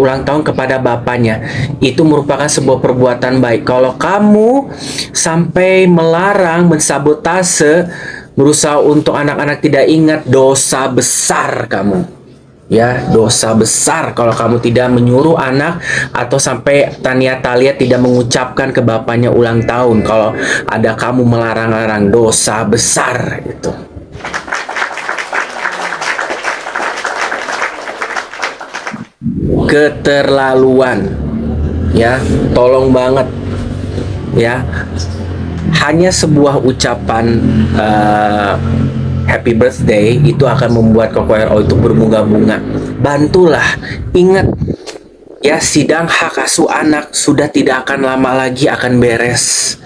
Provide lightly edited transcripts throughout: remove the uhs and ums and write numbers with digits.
ulang tahun kepada bapaknya, itu merupakan sebuah perbuatan baik. Kalau kamu sampai melarang, mensabotase, berusaha untuk anak-anak tidak ingat, dosa besar kamu. Ya, dosa besar kalau kamu tidak menyuruh anak atau sampai Tania Talia tidak mengucapkan ke bapaknya ulang tahun. Kalau ada kamu melarang-larang, dosa besar itu. Keterlaluan. Ya, tolong banget. Ya, hanya sebuah ucapan happy birthday itu akan membuat Koko RO itu berbunga-bunga. Bantulah, ingat ya, sidang hak asuh anak sudah tidak akan lama lagi akan beres.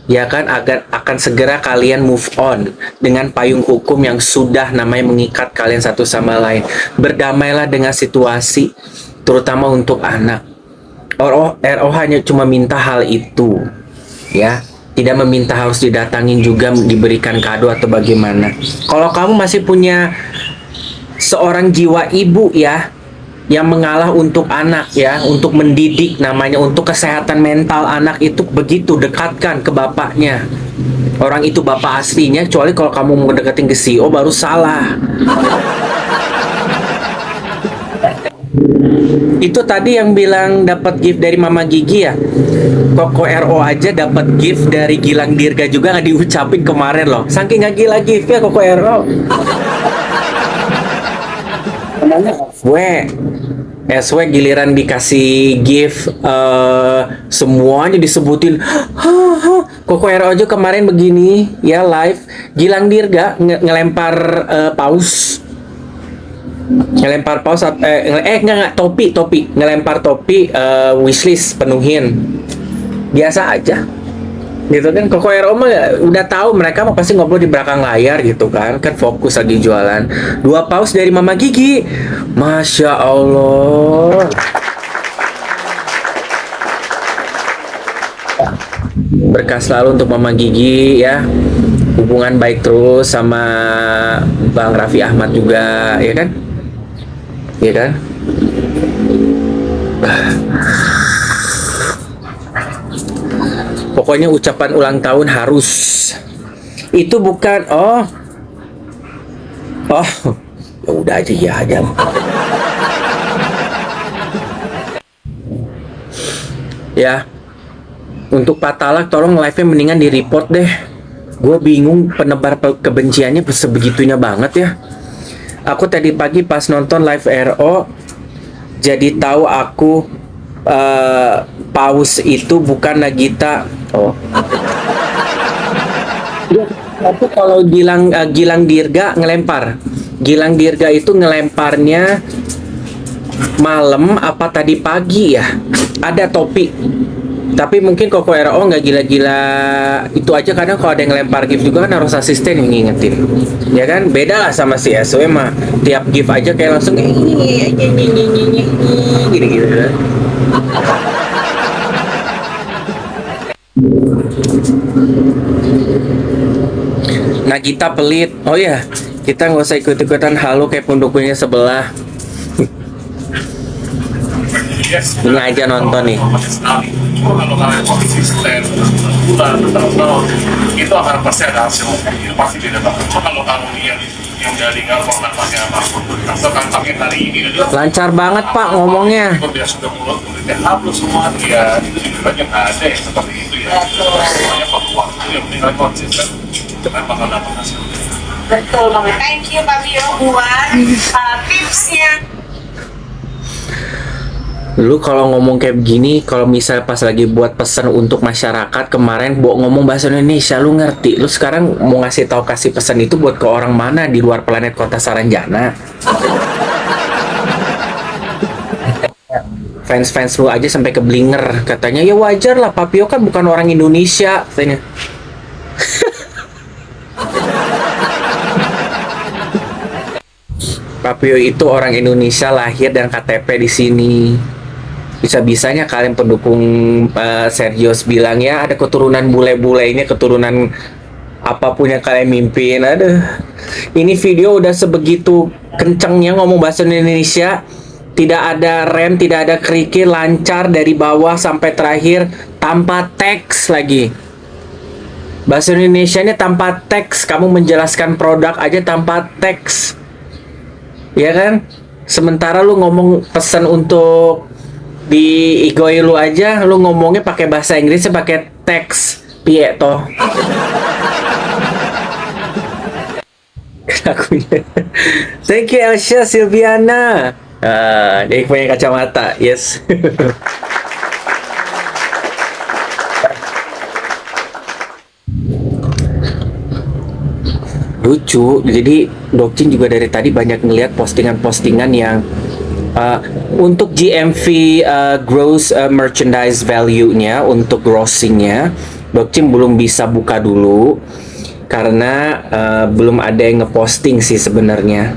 Ya kan, akan segera kalian move on dengan payung hukum yang sudah namanya mengikat kalian satu sama lain. Berdamailah dengan situasi, terutama untuk anak. RO hanya cuma minta hal itu, ya. Tidak meminta harus didatangin juga, diberikan kado atau bagaimana. Kalau kamu masih punya seorang jiwa ibu ya, yang mengalah untuk anak ya, untuk mendidik namanya, untuk kesehatan mental anak itu, begitu dekatkan ke bapaknya. Orang itu bapak aslinya, kecuali kalau kamu mau deketin ke CEO baru salah. Itu tadi yang bilang dapat gift dari Mama Gigi ya. Koko RO aja dapat gift dari Gilang Dirga juga nggak diucapin kemarin loh. Saking nggak gila giftnya Koko RO. SW giliran dikasih gift semuanya disebutin. Koko RO aja kemarin begini ya, live Gilang Dirga ngelempar paus. Ngelempar paus enggak, topi ngelempar topi, wishlist penuhin. Biasa aja gitu kan. Koko RO mah udah tahu mereka mah pasti ngobrol di belakang layar gitu kan fokus lagi jualan. 2 paus dari Mama Gigi, Masya Allah. Berkah selalu untuk Mama Gigi ya, hubungan baik terus sama Bang Raffi Ahmad juga, ya kan? Ya kan? Pokoknya ucapan ulang tahun harus. Itu bukan ya udah aja ya aja. Ya. Untuk Pak Talak tolong live-nya mendingan di report deh. Gue bingung penebar kebenciannya sebegitunya banget ya. Aku tadi pagi pas nonton live RO jadi tahu aku paus itu bukan Nagita. Tapi kalau Gilang Dirga ngelempar. Gilang Dirga itu ngelemparnya malam apa tadi pagi ya. Ada topi. Tapi mungkin Koko RO nggak gila-gila itu aja, kadang kalau ada yang ngelempar gift juga kan harus asisten yang ngingetin, ya kan? Beda lah sama si SW mah, tiap gift aja kayak langsung gini-gini. Nagita pelit. Oh ya, kita nggak usah ikut-ikutan halu kayak pendukungnya sebelah. Ini aja nonton nih. Kalau kalian konsisten bulan bertahun-tahun itu akan pasti ada hasil, pasti beda banget. Kalau kamu yang jadi nggak namanya apa, misalkan pakai hari ini lancar banget Pak ngomongnya. Dia sudah mulutnya hapus semua, dia itu juga banyak ada yang seperti itu ya. Semuanya peluang itu yang penting konsisten, dan bakal dapat hasil. Betul banget. Thank you Pak Bio buat tipsnya. Lu kalau ngomong kayak begini, kalau misalnya pas lagi buat pesan untuk masyarakat kemarin ngomong bahasa Indonesia, lu ngerti? Lu sekarang mau kasih pesan itu buat ke orang mana di luar planet Kota Saranjana? Fans lu aja sampai keblinger, katanya ya wajar lah, Papio kan bukan orang Indonesia, katanya. Papio itu orang Indonesia, lahir dan KTP di sini. Bisa-bisanya kalian pendukung Sergios bilang ya ada keturunan bule-bulenya, keturunan apapun yang kalian mimpin. Aduh, ini video udah sebegitu kencengnya ngomong bahasa Indonesia, Tidak ada rem, tidak ada kerikil, lancar dari bawah sampai terakhir tanpa teks lagi. Bahasa Indonesianya tanpa teks, kamu menjelaskan produk aja tanpa teks. Ya kan? Sementara lu ngomong pesan untuk di Igoi lu aja, lu ngomongnya pakai bahasa Inggrisnya pakai teks. Piye toh? Akunya. Thank you Elsa Silviana. Dia punya kacamata, yes. Lucu, jadi Dokcin juga dari tadi banyak ngeliat postingan-postingan yang untuk GMV gross merchandise value-nya, untuk grossing-nya, Dokcin belum bisa buka dulu karena belum ada yang ngeposting sih sebenarnya.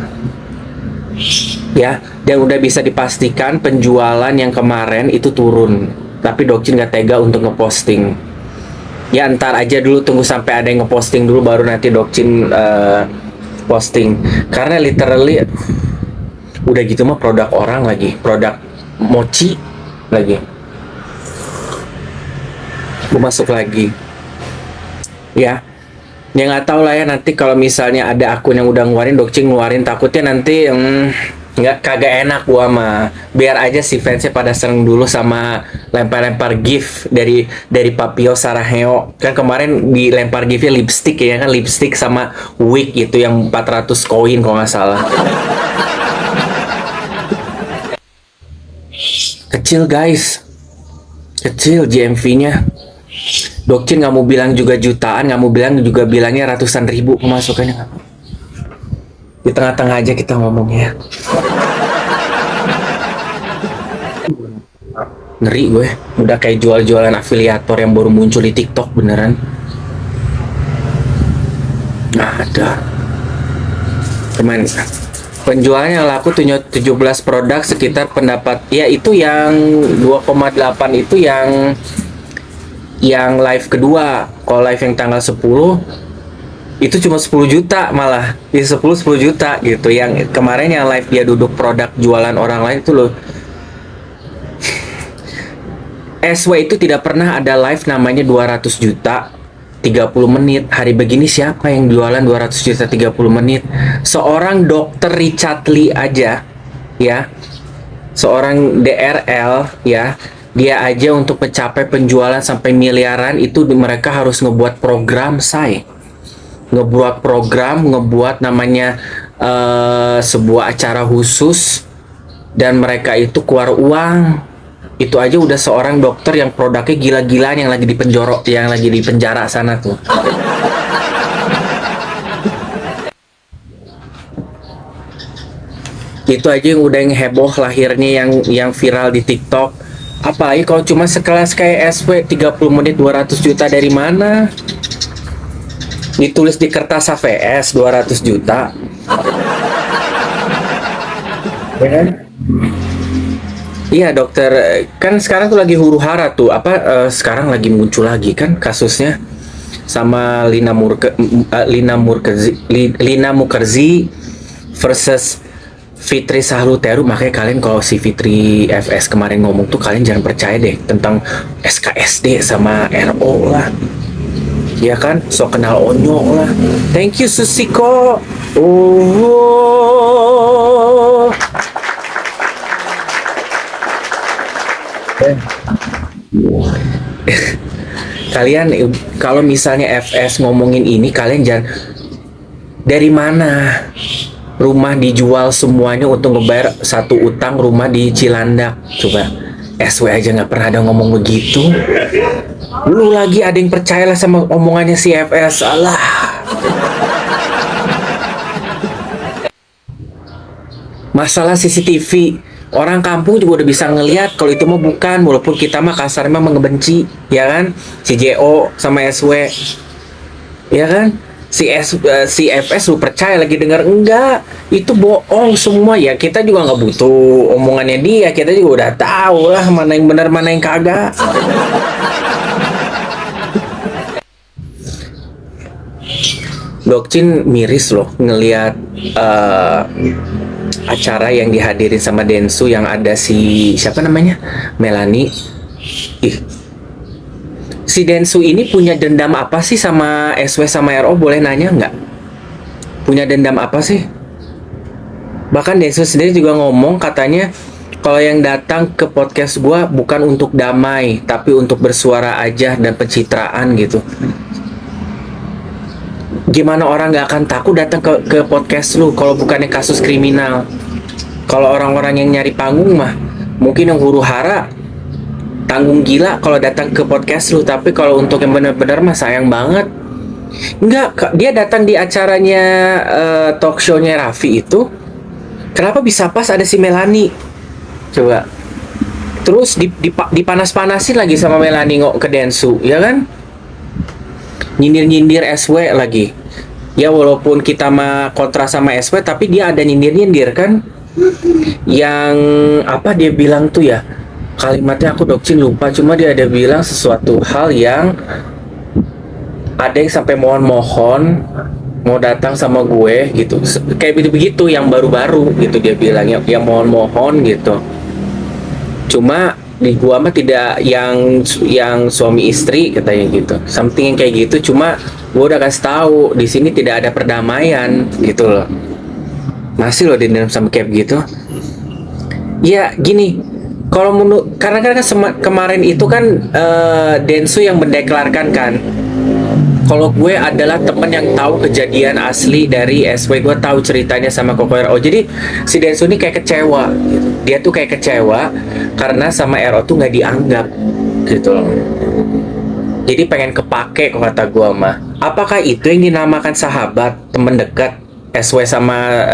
Ya, dan udah bisa dipastikan penjualan yang kemarin itu turun, tapi Dokcin nggak tega untuk ngeposting. Ya ntar aja dulu, tunggu sampai ada yang ngeposting dulu baru nanti Dokcin posting. Karena literally udah gitu mah produk orang lagi, produk mochi lagi. Gue masuk lagi. Ya nggak tahu lah ya, nanti kalau misalnya ada akun yang udah ngeluarin, Dokcin ngeluarin, takutnya nanti nggak, kagak enak gua mah. Biar aja si fansnya pada seneng dulu sama lempar-lempar gift dari Papio Saraheo. Kan kemarin dilempar giftnya lipstick ya kan, lipstick sama wig itu yang 400 koin kalau nggak salah. Kecil guys, kecil GMV-nya. Dokcin nggak mau bilang juga jutaan, nggak mau bilang juga, bilangnya ratusan ribu pemasukannya. Di tengah-tengah aja kita ngomongnya. Ngeri gue, udah kayak jual-jualan afiliator yang baru muncul di TikTok beneran. Nggak ada. Kemarin penjualannya yang laku 17 produk sekitar pendapat, ya itu yang 2,8 itu yang live kedua. Kalau live yang tanggal 10 itu cuma 10 juta malah. Di 10 juta gitu. Yang kemarin yang live dia duduk produk jualan orang lain itu loh. SW itu tidak pernah ada live namanya 200 juta 30 menit. Hari begini siapa yang jualan 200 juta 30 menit? Seorang dokter Richard Lee aja ya. Seorang DRL ya. Dia aja untuk mencapai penjualan sampai miliaran itu mereka harus ngebuat program ngebuat program, ngebuat namanya sebuah acara khusus, dan mereka itu keluar uang. Itu aja udah seorang dokter yang produknya gila-gilaan yang lagi di penjara, sana tuh. Itu aja yang udah yang heboh lahirnya, yang viral di TikTok. Apalagi kalau cuma sekelas kayak SW 30 menit 200 juta dari mana? Ditulis di kertas HVS 200 juta. Ya kan? Iya dokter, kan sekarang tuh lagi huru-hara tuh, sekarang lagi muncul lagi kan kasusnya sama Lina Mukherjee versus Fitri Sahluteru. Makanya kalian kalau si Fitri FS kemarin ngomong tuh kalian jangan percaya deh tentang SKSD sama RO lah. Ya kan, so kenal Onyo lah. Thank you Susiko. Oh. Kalian kalau misalnya FS ngomongin ini, kalian jangan, dari mana rumah dijual semuanya untuk ngebayar satu utang rumah di Cilandak? Coba SW aja nggak pernah ada ngomong begitu. Lu lagi ada yang percayalah sama omongannya si FS. Alah. Masalah CCTV, orang kampung juga udah bisa ngelihat kalau itu mah bukan, walaupun kita mah kasarnya mah ngebenci, ya kan? Si JO sama SW, ya kan? Si FS lu percaya lagi dengar, enggak, itu bohong semua. Ya kita juga nggak butuh omongannya dia, kita juga udah tahu lah mana yang benar mana yang kagak. Dokcin miris loh ngelihat acara yang dihadirin sama Densu yang ada si siapa namanya, Melanie. Ih, si Densu ini punya dendam apa sih sama SW sama RO, boleh nanya nggak? Punya dendam apa sih? Bahkan Densu sendiri juga ngomong katanya kalau yang datang ke podcast gua bukan untuk damai, tapi untuk bersuara aja dan pencitraan gitu. Gimana orang nggak akan takut datang ke podcast lu kalau bukannya kasus kriminal? Kalau orang-orang yang nyari panggung mah mungkin yang huru hara tanggung gila kalau datang ke podcast lu, tapi kalau untuk yang benar-benar mah sayang banget. Enggak, dia datang di acaranya talk show-nya Raffi itu. Kenapa bisa pas ada si Melanie? Coba. Terus dipanas-panasin lagi sama Melanie ke Densu, ya kan? Nyindir-nyindir SW lagi. Ya walaupun kita mah kontra sama SW, tapi dia ada nyindir-nyindir kan? Yang apa dia bilang tuh ya? Kalimatnya aku Dokcin lupa, cuma dia ada bilang sesuatu hal yang ada yang sampai mohon-mohon mau datang sama gue gitu, kayak begitu yang baru-baru gitu dia bilang yang mohon-mohon gitu. Cuma di gua mah tidak yang suami istri katanya gitu, something yang kayak gitu. Cuma gua udah kasih tahu di sini tidak ada perdamaian gitu loh, masih loh dendam sama kayak gitu. Ya gini, kalau menurut karena kemarin itu kan Densu yang mendeklarkan kan kalau gue adalah teman yang tahu kejadian asli dari SW, gue tahu ceritanya sama Koko RO. Jadi si Densu ini kayak kecewa gitu. Dia tuh kayak kecewa karena sama RO tuh nggak dianggap gitu loh. Jadi pengen kepake kok kata gue mah. Apakah itu yang dinamakan sahabat, teman dekat SW sama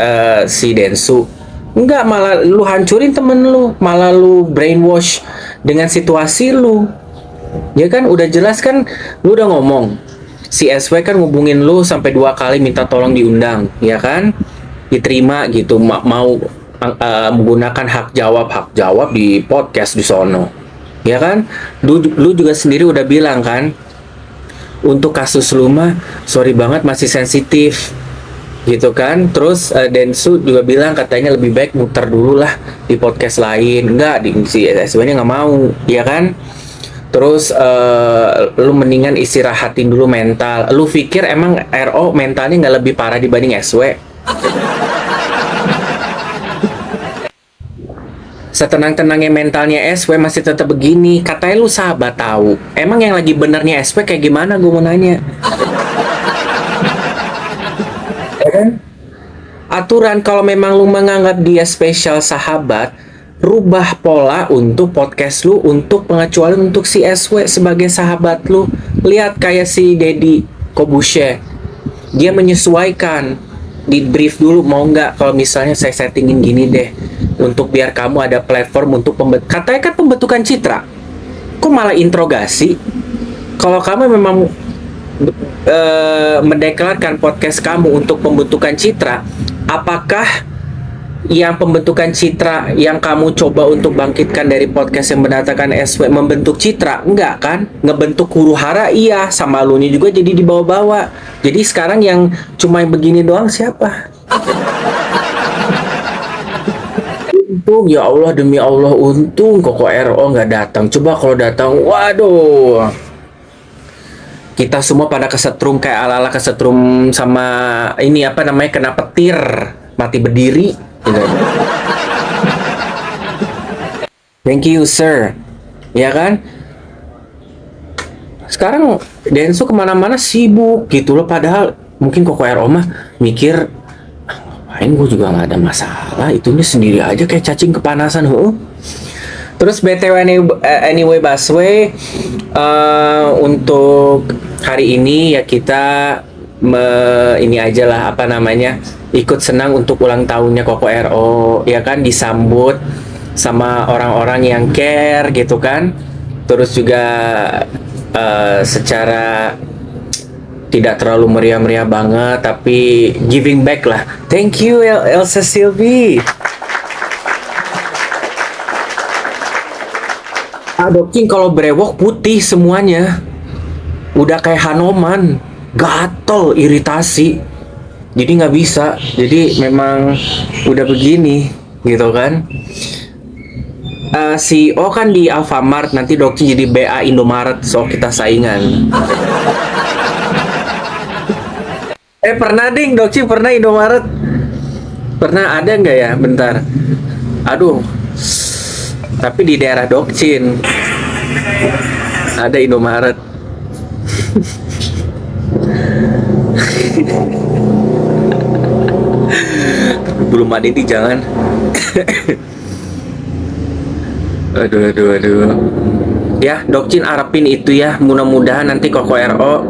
si Densu? Enggak, malah lu hancurin temen lu, malah lu brainwash dengan situasi lu. Ya kan udah jelas kan, lu udah ngomong si SW kan ngubungin lu sampai 2 kali minta tolong diundang, ya kan? Diterima gitu, mau menggunakan hak jawab di podcast di sono, ya kan? Lu juga sendiri udah bilang kan, untuk kasus lu mah sorry banget masih sensitif, gitu kan? Terus Densu juga bilang katanya lebih baik muter dulu lah di podcast lain, enggak si SW-nya nggak mau, ya kan? Terus lu mendingan istirahatin dulu mental. Lu pikir emang RO mentalnya nggak lebih parah dibanding SW? Setenang-tenangnya mentalnya SW masih tetap begini. Katanya lu sahabat tahu. Emang yang lagi benernya SW kayak gimana? Gue mau nanya. Ya kan? Aturan kalau memang lu menganggap dia spesial sahabat, rubah pola untuk podcast lu, untuk pengecualian untuk si SW sebagai sahabat lu. Lihat kayak si Deddy Kobushe, dia menyesuaikan, di brief dulu mau nggak kalau misalnya saya settingin gini deh, untuk biar kamu ada platform untuk katanya kan pembentukan citra, kok malah interogasi? Kalau kamu memang mendeklarkan podcast kamu untuk pembentukan citra, apakah yang pembentukan citra yang kamu coba untuk bangkitkan dari podcast yang mendatangkan SW membentuk citra? Enggak kan? Ngebentuk huru hara iya, sama lu nya juga jadi dibawa-bawa. Jadi sekarang yang cuma yang begini doang siapa? Untung ya Allah, demi Allah untung Koko RO nggak datang. Coba kalau datang, waduh, kita semua pada kesetrum kayak ala-ala kesetrum sama ini apa namanya, kena petir mati berdiri. Thank you sir, ya kan? Sekarang Densu kemana-mana sibuk gitu loh, padahal mungkin Koko RO mah mikir, ngapain gue juga nggak ada masalah, itunya sendiri aja kayak cacing kepanasan. Terus BTW anyway Baswe, untuk hari ini ya kita ini aja lah apa namanya, ikut senang untuk ulang tahunnya Koko RO, ya kan, disambut sama orang-orang yang care gitu kan. Terus juga secara tidak terlalu meriah-meriah banget, tapi giving back lah. Thank you Elsa Silvi. Adopting kalau brewok putih semuanya, udah kayak Hanoman. gatel, iritasi. Jadi nggak bisa. Jadi memang udah begini, gitu kan? CEO kan di Alfamart, nanti Dokcin jadi BA Indomaret, so kita saingan. Pernah ding, Dokcin pernah Indomaret. Pernah ada nggak ya? Bentar. Aduh. Tapi di daerah Dokcin ada Indomaret. Belum ada ini, jangan. Aduh. Ya, Dokcin arepin itu ya. Mudah-mudahan nanti Koko RO.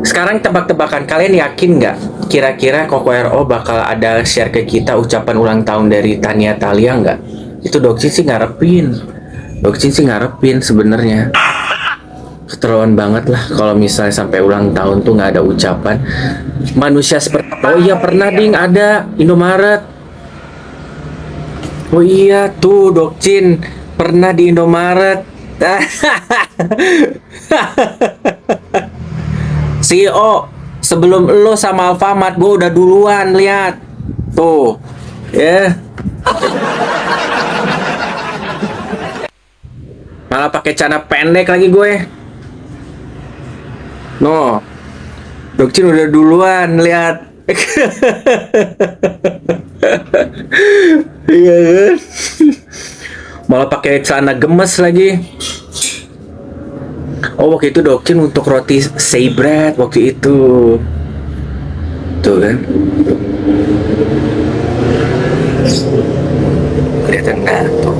Sekarang tebak-tebakan, kalian yakin nggak? Kira-kira Koko RO bakal ada share ke kita ucapan ulang tahun dari Tania Talia nggak? Itu Dokcin sih ngarepin. Sebenarnya. Keterlaluan banget lah kalau misalnya sampai ulang tahun tuh nggak ada ucapan. Manusia seperti... Oh iya, pernah ding ada Indomaret. Oh iya tuh Dokcin pernah di Indomaret. CEO, sebelum lo sama Alfamart gue udah duluan, lihat tuh ya. Malah pakai celana pendek lagi gue. No, Dokcin udah duluan, lihat. Iya kan? Malah pakai celana gemes lagi. Oh, waktu itu Dokcin untuk roti say bread waktu itu. Tuh kan. Kelihatan tuh.